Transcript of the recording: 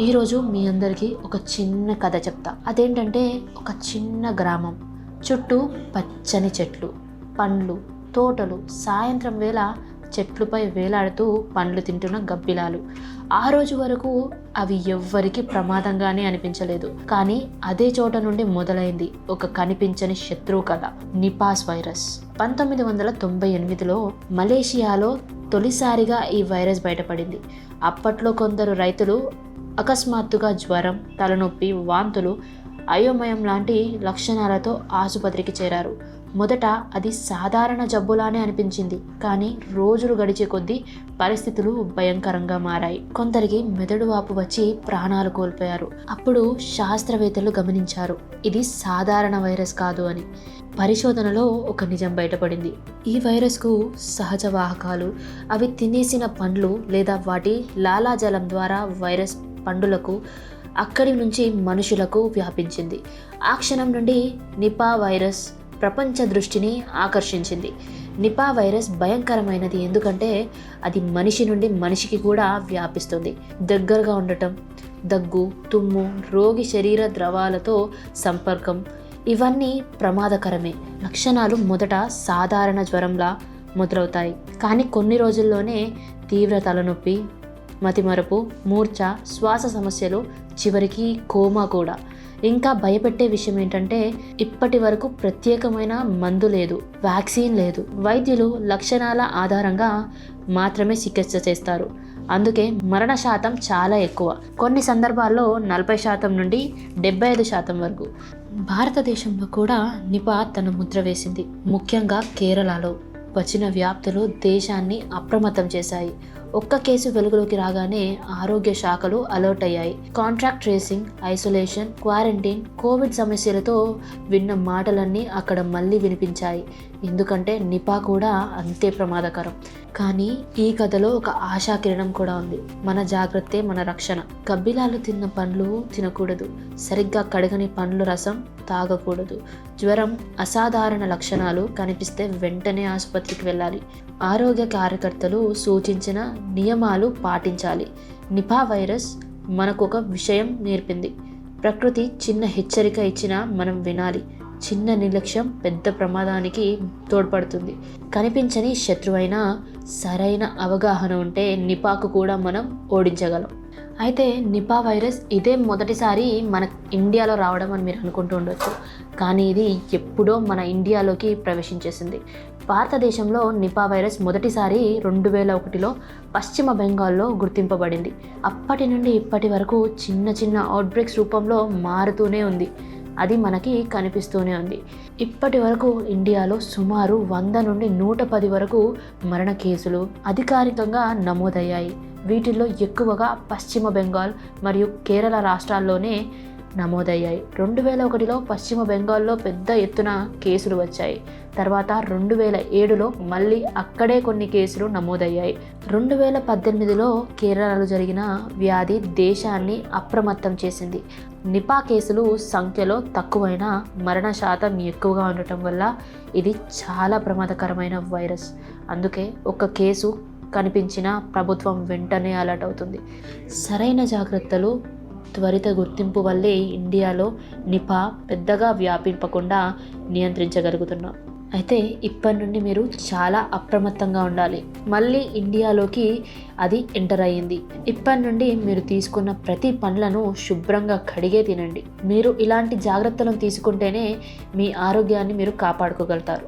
ఈరోజు మీ అందరికీ ఒక చిన్న కథ చెప్తా. అదేంటంటే ఒక చిన్న గ్రామం, చుట్టూ పచ్చని చెట్లు, పండ్లు, తోటలు, సాయంత్రం వేళ చెట్లుపై వేలాడుతూ పండ్లు తింటున్న గబ్బిలాలు. ఆ రోజు వరకు అవి ఎవ్వరికి ప్రమాదంగానే అనిపించలేదు. కానీ అదే చోట నుండి మొదలైంది ఒక కనిపించని శత్రువు కథ, నిపాస్ వైరస్. 1998లో మలేషియాలో తొలిసారిగా ఈ వైరస్ బయటపడింది. అప్పట్లో కొందరు రైతులు అకస్మాత్తుగా జ్వరం, తలనొప్పి, వాంతులు, అయోమయం లాంటి లక్షణాలతో ఆసుపత్రికి చేరారు. మొదట అది సాధారణ జబ్బులానే అనిపించింది. కానీ రోజులు గడిచే కొద్దీ పరిస్థితులు భయంకరంగా మారాయి. కొందరికి మెదడు వాపు వచ్చి ప్రాణాలు కోల్పోయారు. అప్పుడు శాస్త్రవేత్తలు గమనించారు, ఇది సాధారణ వైరస్ కాదు అని. పరిశోధనలో ఒక నిజం బయటపడింది. ఈ వైరస్కు సహజ వాహకాలు, అవి తినేసిన పండ్లు లేదా వాటి లాలాజలం ద్వారా వైరస్ పండులకు, అక్కడి నుంచి మనుషులకు వ్యాపించింది. ఆ క్షణం నుండి నిపా వైరస్ ప్రపంచ దృష్టిని ఆకర్షించింది. నిపా వైరస్ భయంకరమైనది ఎందుకంటే అది మనిషి నుండి మనిషికి కూడా వ్యాపిస్తుంది. దగ్గరగా ఉండటం, దగ్గు, తుమ్ము, రోగి శరీర ద్రవాలతో సంపర్కం, ఇవన్నీ ప్రమాదకరమే. లక్షణాలు మొదట సాధారణ జ్వరంలా మొదలవుతాయి. కానీ కొన్ని రోజుల్లోనే తీవ్ర తలనొప్పి, మతిమరుపు, మూర్ఛ, శ్వాస సమస్యలు, చివరికి కోమా కూడా. ఇంకా భయపెట్టే విషయం ఏంటంటే ఇప్పటి వరకు ప్రత్యేకమైన మందు లేదు, వ్యాక్సిన్ లేదు. వైద్యులు లక్షణాల ఆధారంగా మాత్రమే చికిత్స చేస్తారు. అందుకే మరణ శాతం చాలా ఎక్కువ. కొన్ని సందర్భాల్లో 40% నుండి 75% వరకు. భారతదేశంలో కూడా నిపా తన ముద్ర వేసింది. ముఖ్యంగా కేరళలో వచ్చిన వ్యాప్తులు దేశాన్ని అప్రమత్తం చేశాయి. ఒక్క కేసు వెలుగులోకి రాగానే ఆరోగ్య శాఖలు అలర్ట్ అయ్యాయి. Contract tracing, isolation, quarantine, Covid సమస్యలతో విన్న మాటలన్నీ అక్కడ మళ్ళీ వినిపించాయి. ఎందుకంటే నిపా కూడా అంతే ప్రమాదకరం. కానీ ఈ కథలో ఒక ఆశాకిరణం కూడా ఉంది. మన జాగ్రత్తే మన రక్షణ. గబ్బిలాలు తిన్న పండ్లు తినకూడదు, సరిగ్గా కడగని పండ్లు రసం తాగకూడదు. జ్వరం, అసాధారణ లక్షణాలు కనిపిస్తే వెంటనే ఆసుపత్రికి వెళ్ళాలి. ఆరోగ్య కార్యకర్తలు సూచించిన నియమాలు పాటించాలి. నిపా వైరస్ మనకు ఒక విషయం నేర్పింది. ప్రకృతి చిన్న హెచ్చరిక ఇచ్చినా మనం వినాలి. చిన్న నిర్లక్ష్యం పెద్ద ప్రమాదానికి తోడ్పడుతుంది. కనిపించని శత్రువైనా సరైన అవగాహన ఉంటే నిపాకు కూడా మనం ఓడించగలం. అయితే నిపా వైరస్ ఇదే మొదటిసారి మన ఇండియాలో రావడం అని మీరు అనుకుంటూ ఉండొచ్చు. కానీ ఇది ఎప్పుడో మన ఇండియాలోకి ప్రవేశించేసింది. భారతదేశంలో నిపా వైరస్ మొదటిసారి 2001లో పశ్చిమ బెంగాల్లో గుర్తింపబడింది. అప్పటి నుండి ఇప్పటి వరకు చిన్న చిన్న అవుట్బ్రేక్స్ రూపంలో మారుతూనే ఉంది. అది మనకి కనిపిస్తూనే ఉంది. ఇప్పటి వరకు ఇండియాలో సుమారు 100 నుండి 110 వరకు మరణ కేసులు అధికారికంగా నమోదయ్యాయి. వీటిల్లో ఎక్కువగా పశ్చిమ బెంగాల్ మరియు కేరళ రాష్ట్రాల్లోనే నమోదయ్యాయి. 2001లో పశ్చిమ బెంగాల్లో పెద్ద ఎత్తున కేసులు వచ్చాయి. తర్వాత 2007లో మళ్ళీ అక్కడే కొన్ని కేసులు నమోదయ్యాయి. 2018లో కేరళలో జరిగిన వ్యాధి దేశాన్ని అప్రమత్తం చేసింది. నిపా కేసులు సంఖ్యలో తక్కువైనా మరణ శాతం ఎక్కువగా ఉండటం వల్ల ఇది చాలా ప్రమాదకరమైన వైరస్. అందుకే ఒక కేసు కనిపించిన ప్రభుత్వం వెంటనే అలర్ట్ అవుతుంది. సరైన జాగ్రత్తలు, త్వరిత గుర్తింపు వల్లే ఇండియాలో నిపా పెద్దగా వ్యాపింపకుండా నియంత్రించగలుగుతున్నాం. అయితే ఇప్పటి నుండి మీరు చాలా అప్రమత్తంగా ఉండాలి. మళ్ళీ ఇండియాలోకి అది ఎంటర్ అయ్యింది. ఇప్పటి నుండి మీరు తీసుకున్న ప్రతి పండ్లను శుభ్రంగా కడిగే తినండి. మీరు ఇలాంటి జాగ్రత్తలను తీసుకుంటేనే మీ ఆరోగ్యాన్ని మీరు కాపాడుకోగలుగుతారు.